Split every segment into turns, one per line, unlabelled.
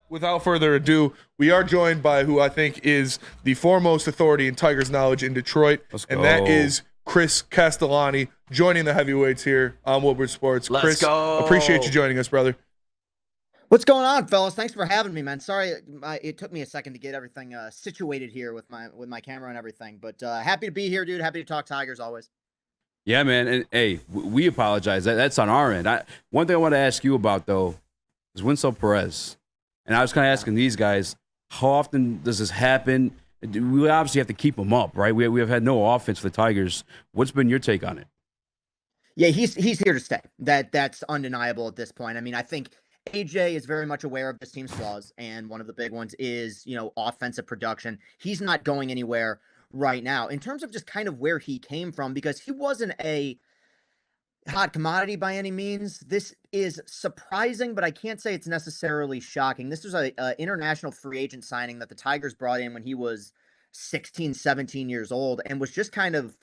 Without further ado, we are joined by who I think is the foremost authority in Tigers knowledge in Detroit,
Let's
and that
go.
is Chris Castellani, joining the heavyweights here on Woodward Sports.
Let's
Chris,
go.
appreciate you joining us, brother.
What's going on, fellas? Thanks for having me, man. Sorry, it took me a second to get everything situated here with my camera and everything, but happy to be here, dude. Happy to talk Tigers always.
Yeah, man. And hey, we apologize. That's on our end. One thing I want to ask you about though is Winslow Perez, and I was kind of asking these guys, how often does this happen? We obviously have to keep him up, right? We have had no offense for the Tigers. What's been your take on it?
Yeah, he's here to stay. That's undeniable at this point. I mean, I think AJ is very much aware of this team's flaws, and one of the big ones is, offensive production. He's not going anywhere right now. In terms of just kind of where he came from, because he wasn't a hot commodity by any means, this is surprising, but I can't say it's necessarily shocking. This was a international free agent signing that the Tigers brought in when he was 16, 17 years old, and was just kind of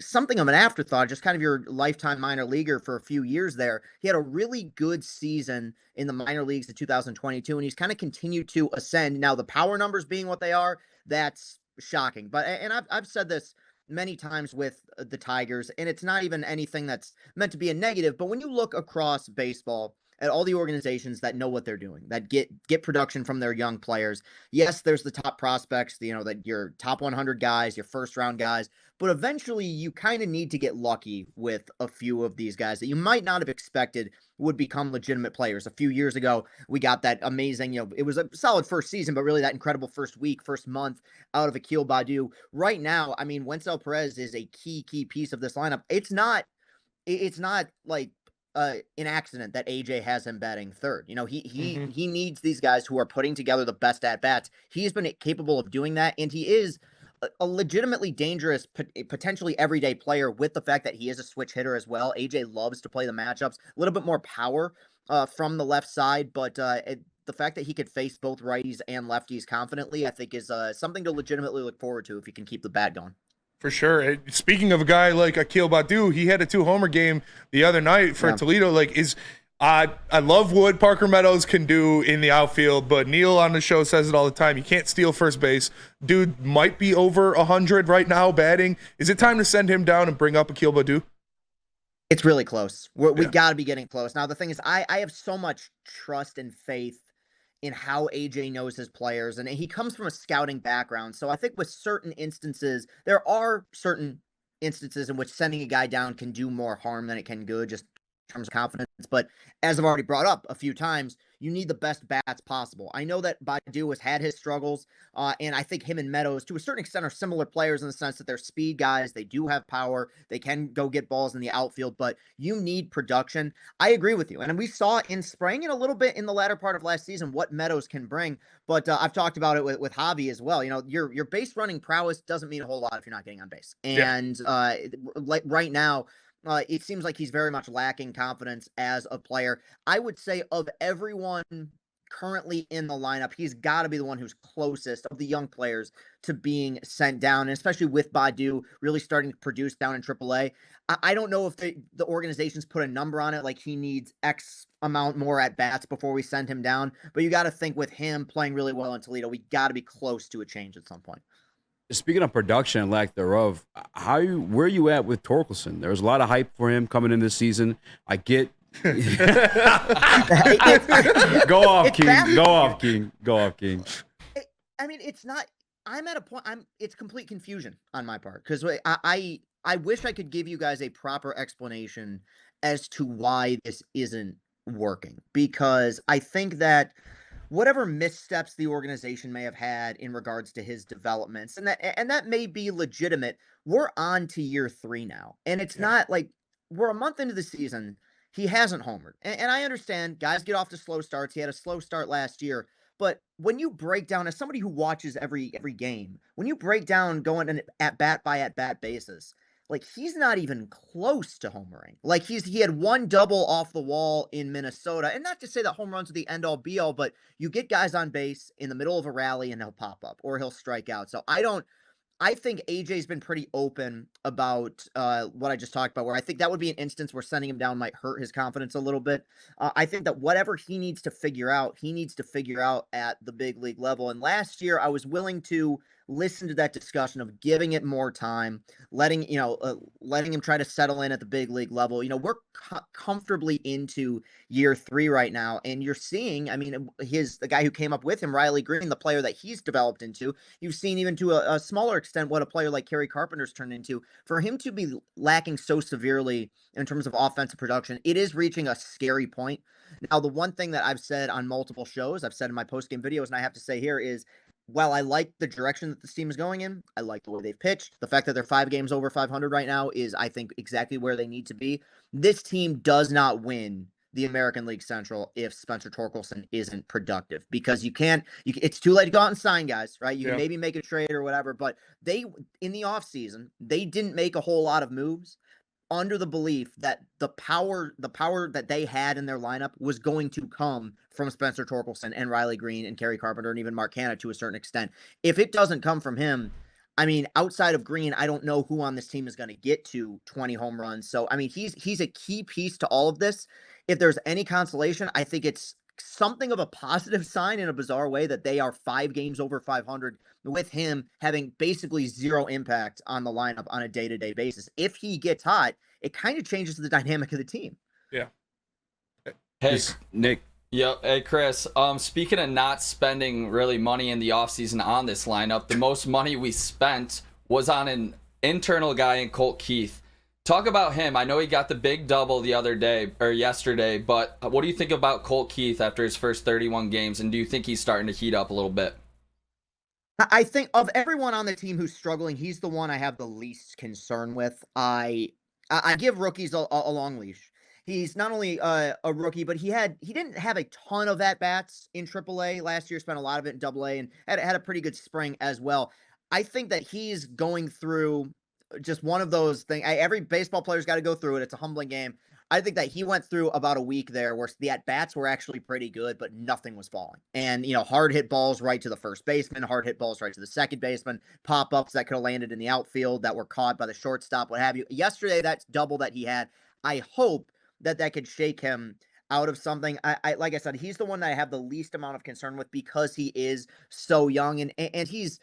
something of an afterthought, just kind of your lifetime minor leaguer for a few years there. He had a really good season in the minor leagues in 2022, and he's kind of continued to ascend. Now, the power numbers being what they are, that's shocking. But, and I've said this many times with the Tigers, and it's not even anything that's meant to be a negative, but when you look across baseball at all the organizations that know what they're doing, that get production from their young players. Yes, there's the top prospects, that your top 100 guys, your first round guys, but eventually you kind of need to get lucky with a few of these guys that you might not have expected would become legitimate players. A few years ago, we got that amazing, it was a solid first season, but really that incredible first week, first month out of Akil Baddoo. Right now, I mean, Wenceel Perez is a key piece of this lineup. It's not like an accident that AJ has him batting third. He needs these guys who are putting together the best at bats. He's been capable of doing that, and he is a legitimately dangerous, potentially everyday player with the fact that he is a switch hitter as well. AJ loves to play the matchups, a little bit more power from the left side, but the fact that he could face both righties and lefties confidently, I think is something to legitimately look forward to if he can keep the bat going.
For sure. Speaking of a guy like Akil Baddoo, he had a 2-homer game the other night for Toledo. I love what Parker Meadows can do in the outfield, but Neil on the show says it all the time. You can't steal first base. Dude might be over 100 right now batting. Is it time to send him down and bring up Akil Baddoo?
It's really close. We got to be getting close. Now, the thing is, I have so much trust and faith in how AJ knows his players, and he comes from a scouting background. So I think with certain instances, there are certain instances in which sending a guy down can do more harm than it can good, just in terms of confidence. But as I've already brought up a few times, you need the best bats possible. I know that Baddoo has had his struggles, and I think him and Meadows, to a certain extent, are similar players in the sense that they're speed guys. They do have power. They can go get balls in the outfield, but you need production. I agree with you. And we saw in spring and a little bit in the latter part of last season what Meadows can bring, but I've talked about it with Javi as well. Your base running prowess doesn't mean a whole lot if you're not getting on base. And right now, it seems like he's very much lacking confidence as a player. I would say of everyone currently in the lineup, he's got to be the one who's closest of the young players to being sent down, and especially with Baddoo really starting to produce down in AAA. I don't know if the organization's put a number on it, like he needs X amount more at bats before we send him down. But you got to think with him playing really well in Toledo, we got to be close to a change at some point.
Speaking of production and lack thereof, where are you at with Torkelson? There was a lot of hype for him coming in this season. I get. Go off, King. Go off, King. Go off, King.
I mean, it's not. I'm at a point. It's complete confusion on my part because I wish I could give you guys a proper explanation as to why this isn't working, because I think that whatever missteps the organization may have had in regards to his developments, and that may be legitimate. We're on to year 3 now, and it's not like we're a month into the season. He hasn't homered, and I understand guys get off to slow starts. He had a slow start last year, but when you break down, as somebody who watches every game, when you break down going an at bat by at bat basis, like he's not even close to homering. Like he had one double off the wall in Minnesota, and not to say that home runs are the end all be all, but you get guys on base in the middle of a rally and he'll pop up or he'll strike out. So I think AJ's been pretty open about what I just talked about, where I think that would be an instance where sending him down might hurt his confidence a little bit. I think that whatever he needs to figure out, he needs to figure out at the big league level. And last year, I was willing to listen to that discussion of giving it more time, letting him try to settle in at the big league level. We're comfortably into year 3 right now, and you're seeing, I mean, the guy who came up with him, Riley Green, the player that he's developed into. You've seen even to a smaller extent what a player like Kerry Carpenter's turned into. For him to be lacking so severely in terms of offensive production, it is reaching a scary point. Now, the one thing that I've said on multiple shows, I've said in my post-game videos, and I have to say here is, while I like the direction that this team is going in, I like the way they've pitched. The fact that they're 5 games over 500 right now is, I think, exactly where they need to be. This team does not win the American League Central if Spencer Torkelson isn't productive, because it's too late to go out and sign guys, right? You can maybe make a trade or whatever, but in the offseason, they didn't make a whole lot of moves under the belief that the power that they had in their lineup was going to come from Spencer Torkelson and Riley Green and Kerry Carpenter and even Mark Canha to a certain extent. If it doesn't come from him, I mean, outside of Green, I don't know who on this team is going to get to 20 home runs. So, I mean, he's a key piece to all of this. If there's any consolation, I think it's something of a positive sign in a bizarre way that they are 5 games over 500 with him having basically zero impact on the lineup on a day-to-day basis. If he gets hot, it kind of changes the dynamic of the team.
Yeah.
Hey,
Nick.
Yep. Hey, Chris. Speaking of not spending really money in the offseason on this lineup, the most money we spent was on an internal guy in Colt Keith. Talk about him. I know he got the big double yesterday, but what do you think about Colt Keith after his first 31 games, and do you think he's starting to heat up a little bit?
I think of everyone on the team who's struggling, he's the one I have the least concern with. I give rookies a long leash. He's not only a rookie, but he didn't have a ton of at-bats in AAA last year, spent a lot of it in AA, and had a pretty good spring as well. I think that he's going through just one of those things. Every baseball player's got to go through it. It's a humbling game. I think that he went through about a week there where the at-bats were actually pretty good, but nothing was falling. And, hard hit balls right to the first baseman, hard hit balls right to the second baseman, pop-ups that could have landed in the outfield that were caught by the shortstop, what have you. Yesterday, that double that he had, I hope that could shake him out of something. Like I said, he's the one that I have the least amount of concern with because he is so young, and he's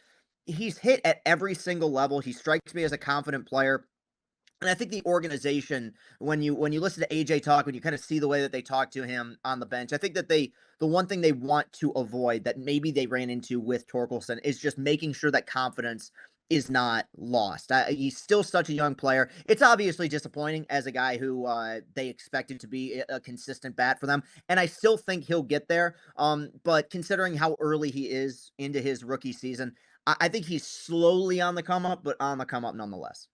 hit at every single level. He strikes me as a confident player. And I think the organization, when you listen to AJ talk, when you kind of see the way that they talk to him on the bench, I think that the one thing they want to avoid that maybe they ran into with Torkelson is just making sure that confidence is not lost. He's still such a young player. It's obviously disappointing as a guy who they expected to be a consistent bat for them, and I still think he'll get there. But considering how early he is into his rookie season, I think he's slowly on the come up, but on the come up nonetheless.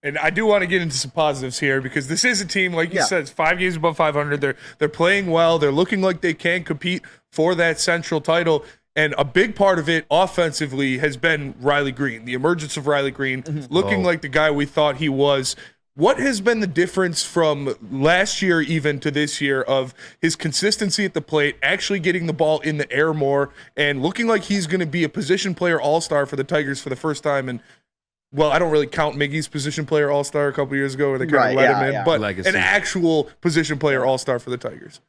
And I do want to get into some positives here because this is a team, like you said, it's 5 games above 500. They're playing well. They're looking like they can compete for that Central title. And a big part of it offensively has been Riley Green, the emergence of Riley Green, looking like the guy we thought he was. What has been the difference from last year even to this year of his consistency at the plate, actually getting the ball in the air more, and looking like he's going to be a position player all-star for the Tigers for the first time? And well, I don't really count Miggy's position player all-star a couple years ago where they kind of let him in, but Legacy. An actual position player all-star for the Tigers.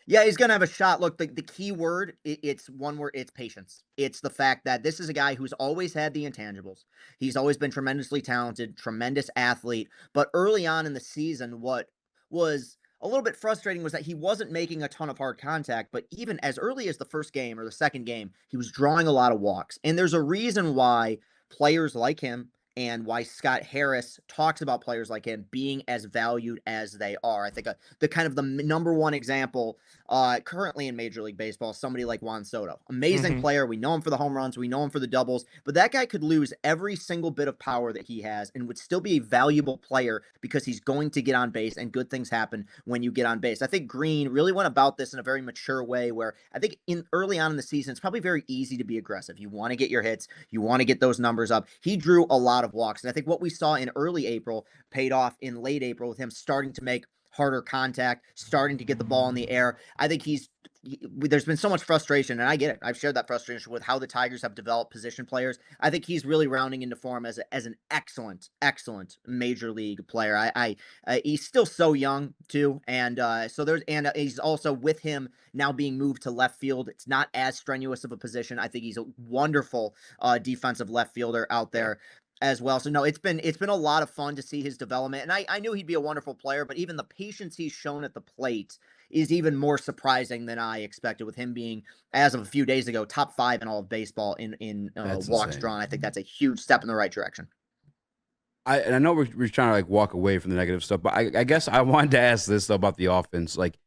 Yeah, he's going to have a shot. Look, the key word, it's one word, it's patience. It's the fact that this is a guy who's always had the intangibles. He's always been tremendously talented, tremendous athlete. But early on in the season, what was a little bit frustrating was that he wasn't making a ton of hard contact. But even as early as the first game or the second game, he was drawing a lot of walks. And there's a reason why players like him and why Scott Harris talks about players like him being as valued as they are. I think the kind of the number one example currently in Major League Baseball is somebody like Juan Soto. Amazing player. We know him for the home runs. We know him for the doubles. But that guy could lose every single bit of power that he has and would still be a valuable player because he's going to get on base, and good things happen when you get on base. I think Green really went about this in a very mature way where I think early on in the season, it's probably very easy to be aggressive. You want to get your hits. You want to get those numbers up. He drew a lot of walks. And I think what we saw in early April paid off in late April with him starting to make harder contact, starting to get the ball in the air. I think there's been so much frustration, and I get it. I've shared that frustration with how the Tigers have developed position players. I think he's really rounding into form as an excellent, excellent major league player. He's still so young too, and he's also, with him now being moved to left field, it's not as strenuous of a position. I think he's a wonderful defensive left fielder out there as well. So no, it's been a lot of fun to see his development, and I knew he'd be a wonderful player, but even the patience he's shown at the plate is even more surprising than I expected, with him being, as of a few days ago, top 5 in all of baseball in walks
insane.
drawn. I think that's a huge step in the right direction.
I know we're trying to like walk away from the negative stuff, but I guess I wanted to ask this though about the offense. Like,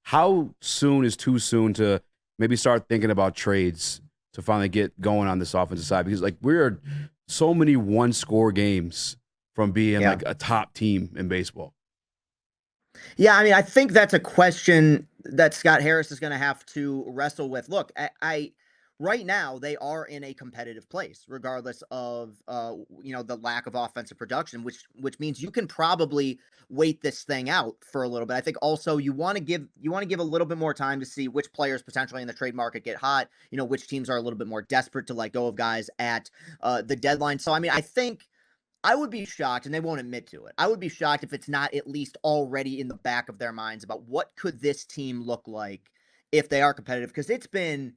how soon is too soon to maybe start thinking about trades to finally get going on this offensive side? Because like, we're so many one-score games from being like a top team in baseball.
Yeah, I mean, I think that's a question that Scott Harris is going to have to wrestle with. Look, right now they are in a competitive place, regardless of the lack of offensive production, which means you can probably wait this thing out for a little bit. I think also you want to give a little bit more time to see which players potentially in the trade market get hot. Which teams are a little bit more desperate to let go of guys at the deadline. So I mean, I think I would be shocked, and they won't admit to it, I would be shocked if it's not at least already in the back of their minds about what could this team look like if they are competitive, because it's been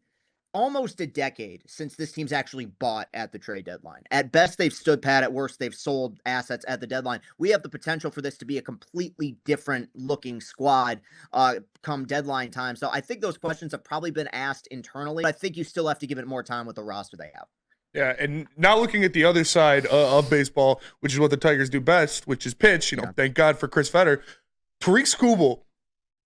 almost a decade since this team's actually bought at the trade deadline. At best, they've stood pat. At worst, they've sold assets at the deadline. We have the potential for this to be a completely different looking squad come deadline time. So I think those questions have probably been asked internally, but I think you still have to give it more time with the roster they have.
Yeah, and now looking at the other side of baseball, which is what the Tigers do best, which is pitch. Thank God for Chris Fetter. Tariq Skubal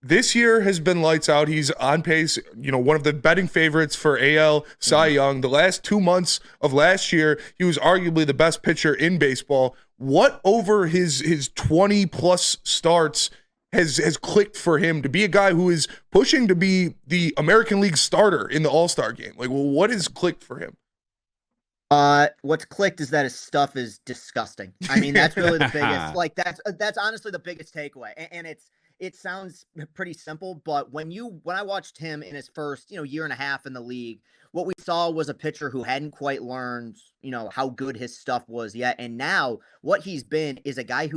this year has been lights out. He's on pace, one of the betting favorites for AL Cy Young. The last 2 months of last year, he was arguably the best pitcher in baseball. What over his 20-plus starts has clicked for him to be a guy who is pushing to be the American League starter in the All-Star game? Like, well, what has clicked for him?
What's clicked is that his stuff is disgusting. I mean, that's really the biggest, like, that's honestly the biggest takeaway. And it sounds pretty simple, but when I watched him in his first, year and a half in the league, what we saw was a pitcher who hadn't quite learned, how good his stuff was yet. And now what he's been is a guy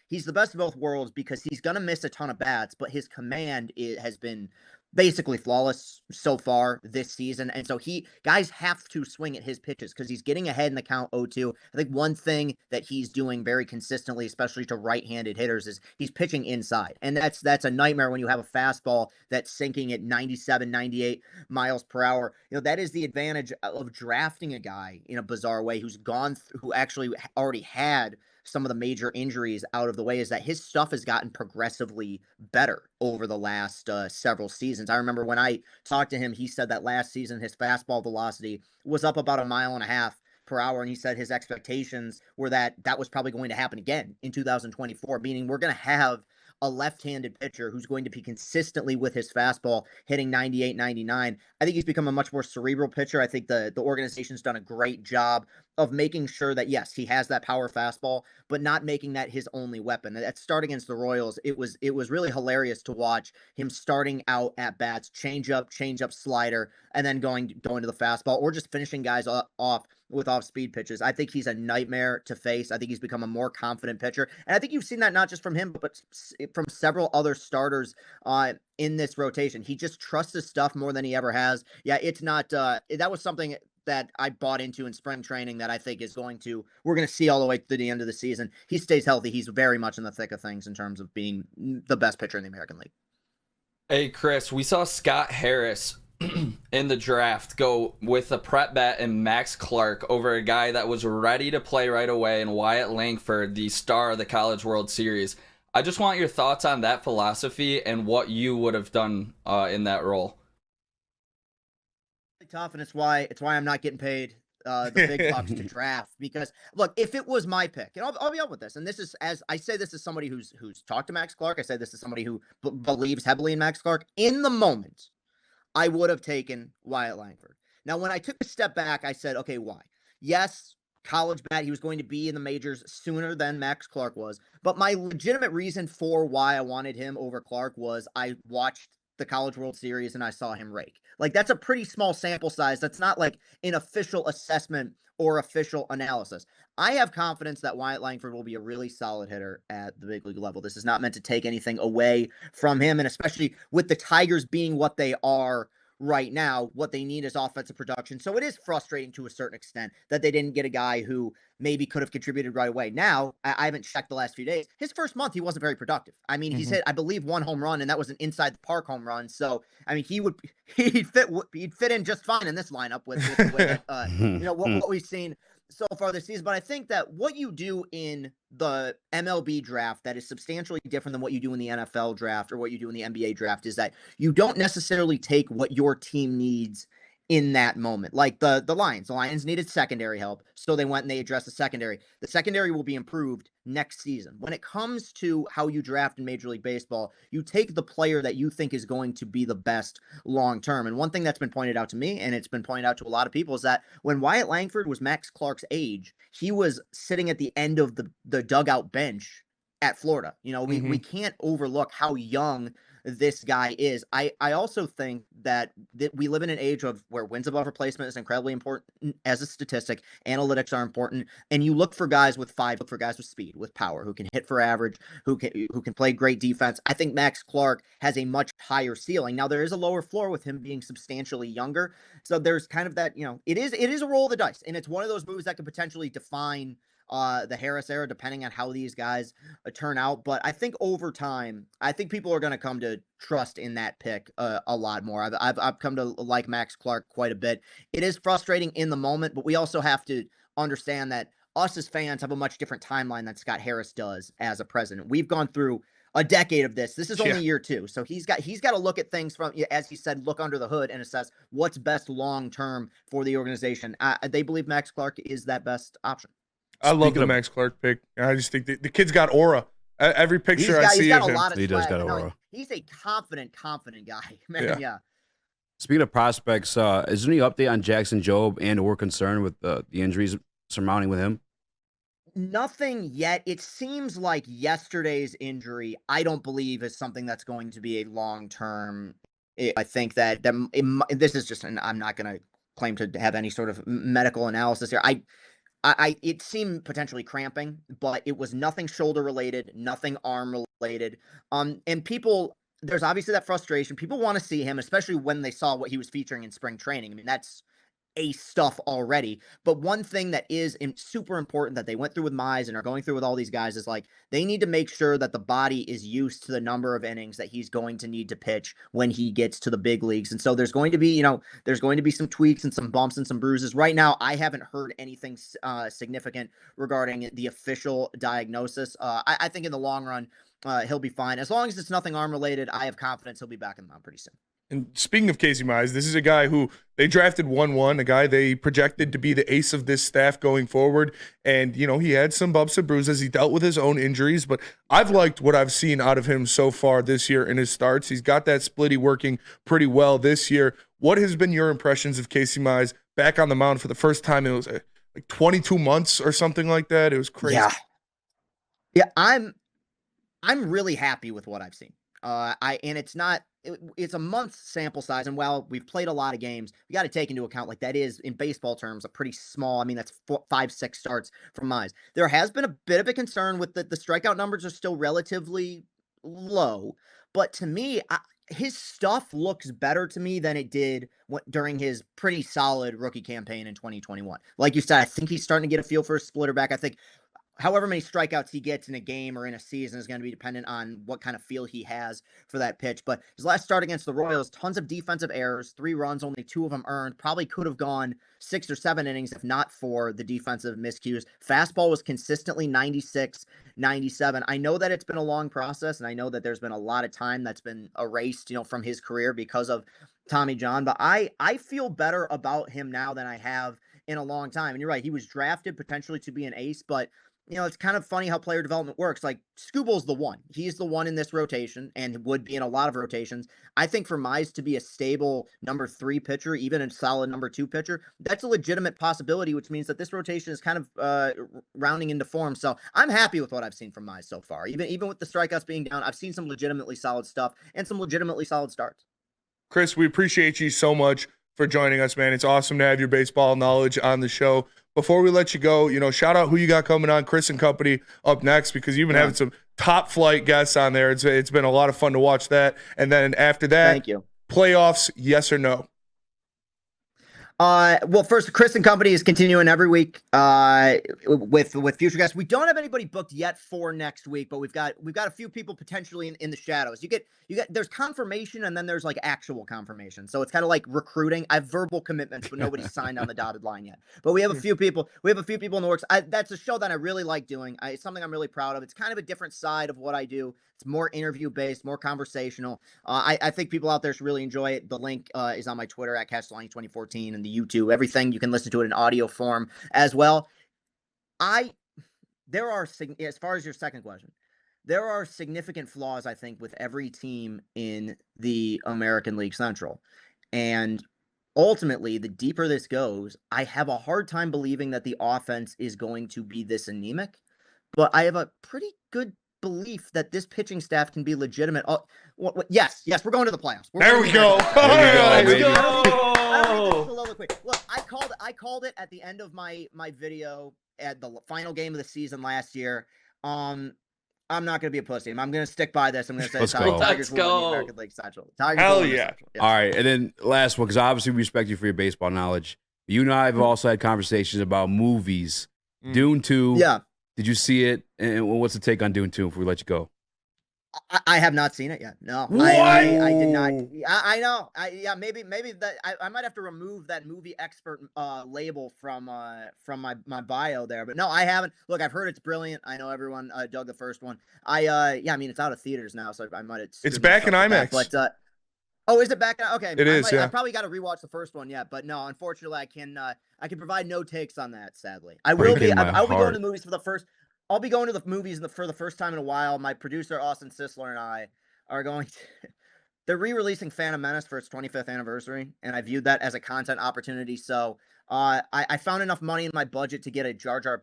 he's the best of both worlds, because he's going to miss a ton of bats, but his command has been basically flawless so far this season. And so guys have to swing at his pitches because he's getting ahead in the count 0-2. I think one thing that he's doing very consistently, especially to right-handed hitters, is he's pitching inside. And that's a nightmare when you have a fastball that's sinking at 97, 98 miles per hour. That is the advantage of drafting a guy in a bizarre way who actually already had some of the major injuries out of the way, is that his stuff has gotten progressively better over the last several seasons. I remember when I talked to him, he said that last season his fastball velocity was up about 1.5 miles per hour, and he said his expectations were that was probably going to happen again in 2024, meaning we're going to have a left-handed pitcher who's going to be consistently with his fastball hitting 98, 99. I think he's become a much more cerebral pitcher. I think the organization's done a great job of making sure that, yes, he has that power fastball, but not making that his only weapon. That start against the Royals, it was really hilarious to watch him starting out at bats, change up, slider, and then going to the fastball, or just finishing guys off with off-speed pitches. I think he's a nightmare to face. I think he's become a more confident pitcher. And I think you've seen that not just from him, but from several other starters in this rotation. He just trusts his stuff more than he ever has. Yeah, it's not that was something that I bought into in spring training that I think we're going to see all the way to the end of the season. He stays healthy. He's very much in the thick of things in terms of being the best pitcher in the American League.
Hey, Chris, we saw Scott Harris in the draft go with a prep bet and Max Clark over a guy that was ready to play right away, and Wyatt Langford, the star of the College World Series. I just want your thoughts on that philosophy and what you would have done in that role.
Tough, and it's why I'm not getting paid the big bucks to draft, because look, if it was my pick, and I'll be up with this, and this is, as I say, this is somebody who's talked to Max Clark. I say this is somebody who believes heavily in Max Clark. In the moment, I would have taken Wyatt Langford. Now, when I took a step back, I said, okay, why? Yes, college bat. He was going to be in the majors sooner than Max Clark was. But my legitimate reason for why I wanted him over Clark was I watched the College World Series and I saw him rake. Like, that's a pretty small sample size. That's not like an official assessment or official analysis. I have confidence that Wyatt Langford will be a really solid hitter at the big league level. This is not meant to take anything away from him, and especially with the Tigers being what they are right now, what they need is offensive production. So it is frustrating to a certain extent that they didn't get a guy who maybe could have contributed right away. Now, I haven't checked the last few days. His first month, he wasn't very productive. I mean, he's hit, I believe, 1 home run, and that was an inside the park home run. So, I mean, he'd fit in just fine in this lineup with what we've seen so far this season. But I think that what you do in the MLB draft that is substantially different than what you do in the NFL draft or what you do in the NBA draft is that you don't necessarily take what your team needs in that moment. Like the Lions needed secondary help, so they went and they addressed the secondary. The secondary will be improved next season. When it comes to how you draft in Major League Baseball, you take the player that you think is going to be the best long term. And one thing that's been pointed out to me, and it's been pointed out to a lot of people, is that when Wyatt Langford was Max Clark's age, he was sitting at the end of the dugout bench at Florida. We can't overlook how young this guy is. I also think that we live in an age of where wins above replacement is incredibly important as a statistic. Analytics are important, and you look for guys with speed, with power, who can hit for average, who can play great defense. I think Max Clark has a much higher ceiling. Now, there is a lower floor with him being substantially younger, so there's kind of that. It is a roll of the dice, and it's one of those moves that could potentially define the Harris era, depending on how these guys turn out. But I think over time, I think people are going to come to trust in that pick a lot more. I've come to like Max Clark quite a bit. It is frustrating in the moment, but we also have to understand that us as fans have a much different timeline than Scott Harris does as a president. We've gone through a decade of this. This is only year 2. So he's got to look at things from, as he said, look under the hood and assess what's best long-term for the organization. They believe Max Clark is that best option.
I love the Max Clark pick. I just think the kid's got aura. Every picture I see of him,
he does got aura.
He's a confident guy, man. Yeah.
Speaking of prospects, is there any update on Jackson Jobe and or concern with the injuries surmounting with him?
Nothing yet. It seems like yesterday's injury, I don't believe, is something that's going to be a long-term. I think that this is just, and I'm not going to claim to have any sort of medical analysis here. It seemed potentially cramping, but it was nothing shoulder related, nothing arm related. And there's obviously that frustration. People want to see him, especially when they saw what he was featuring in spring training. I mean, that's ace stuff already. But one thing that is super important that they went through with Mize and are going through with all these guys is like they need to make sure that the body is used to the number of innings that he's going to need to pitch when he gets to the big leagues. And so there's going to be, there's going to be some tweaks and some bumps and some bruises. Right now, I haven't heard anything significant regarding the official diagnosis. I think in the long run, he'll be fine. As long as it's nothing arm related, I have confidence he'll be back in the mound pretty soon.
And speaking of Casey Mize, this is a guy who they drafted 1-1, a guy they projected to be the ace of this staff going forward. And, he had some bumps and bruises. He dealt with his own injuries, but I've liked what I've seen out of him so far this year in his starts. He's got that splitty working pretty well this year. What has been your impressions of Casey Mize back on the mound for the first time? It was like 22 months or something like that. It was crazy.
Yeah, I'm really happy with what I've seen. It's a month's sample size, and while we've played a lot of games, we got to take into account that is in baseball terms a pretty small. I mean, that's 5-6 starts from Mize. There has been a bit of a concern with the strikeout numbers are still relatively low, but to me, his stuff looks better to me than it did during his pretty solid rookie campaign in 2021. Like you said, I think he's starting to get a feel for a splitter back. I think however many strikeouts he gets in a game or in a season is going to be dependent on what kind of feel he has for that pitch. But his last start against the Royals, tons of defensive errors, 3 runs, only 2 of them earned. Probably could have gone 6 or 7 innings if not for the defensive miscues. Fastball was consistently 96, 97. I know that it's been a long process, and I know that there's been a lot of time that's been erased, from his career because of Tommy John. But I feel better about him now than I have in a long time. And you're right, he was drafted potentially to be an ace, but it's kind of funny how player development works. Like Scooble's the one. He's the one in this rotation and would be in a lot of rotations. I think for Mize to be a stable number 3 pitcher, even a solid number 2 pitcher, that's a legitimate possibility, which means that this rotation is kind of rounding into form. So I'm happy with what I've seen from Mize so far. Even with the strikeouts being down, I've seen some legitimately solid stuff and some legitimately solid starts.
Chris, we appreciate you so much for joining us, man. It's awesome to have your baseball knowledge on the show. Before we let you go, shout out who you got coming on, Chris and Company, up next, because you've been having some top flight guests on there. It's been a lot of fun to watch that. And then after that,
thank you.
Playoffs, yes or no?
Well, first, Chris and Company is continuing every week with future guests. We don't have anybody booked yet for next week, but we've got a few people potentially in the shadows. You get there's confirmation and then there's like actual confirmation. So it's kind of like recruiting. I have verbal commitments, but nobody's signed on the dotted line yet. But we have a few people. We have a few people in the works. That's a show that I really like doing. It's something I'm really proud of. It's kind of a different side of what I do. It's more interview based, more conversational. I think people out there should really enjoy it. The link is on my Twitter at Castellani 2014 and the YouTube. Everything you can listen to it in audio form as well. There are, as far as your second question, there are significant flaws, I think, with every team in the American League Central. And ultimately, the deeper this goes, I have a hard time believing that the offense is going to be this anemic. But I have a pretty good belief that this pitching staff can be legitimate. Yes, we're going to the playoffs.
There we go.
Let's
Look, I called it at the end of my video at the final game of the season last year. I'm not going to be a pussy. I'm going to stick by this. I'm going to say Tigers will win the American League Central.
Hell yeah.
Yes. All right, and then last one, because obviously we respect you for your baseball knowledge. You and I have also had conversations about movies. Dune 2.
Yeah.
Did you see it? And what's the take on Dune 2 before we let you go?
I have not seen it yet. No,
what?
I did not. I know. Maybe that I might have to remove that movie expert label from my bio there. But no, I haven't. Look, I've heard it's brilliant. I know everyone dug the first one. I mean, it's out of theaters now, so I might have.
It's back in IMAX.
But oh, is it back? Okay,
it is. Yeah,
I probably got to rewatch the first one yet. But no, unfortunately, I can provide no takes on that. Sadly, I will be. I'll be going to the movies for the first. I'll be going to the movies for the first time in a while. My producer, Austin Sisler, and I are going to – they're re-releasing Phantom Menace for its 25th anniversary, and I viewed that as a content opportunity. So I found enough money in my budget to get a Jar Jar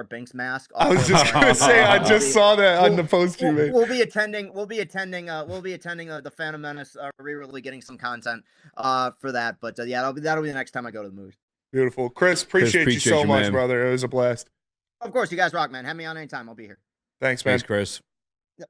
Binks mask.
I was just going to say, I just saw that on the post you made.
We'll be attending the Phantom Menace re-release, getting some content for that. But yeah, that'll be the next time I go to the movies.
Beautiful. Chris, appreciate you so much, man. Brother. It was a blast.
Of course, you guys rock, man. Have me on anytime. I'll be here.
Thanks, man.
Thanks, Chris.
Yep.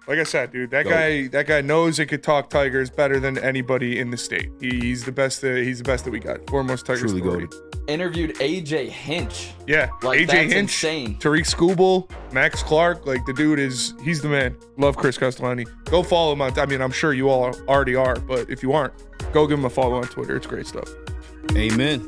Like I said, dude, that guy knows he could talk Tigers better than anybody in the state. He's the best. He's the best that we got. Foremost Tigers story.
Interviewed AJ Hinch.
Yeah,
like,
AJ
that's
Hinch,
insane.
Tariq Skubal, Max Clark. Like the dude he's the man. Love Chris Castellani. Go follow him on. I mean, I'm sure you all already are, but if you aren't, go give him a follow on Twitter. It's great stuff.
Amen.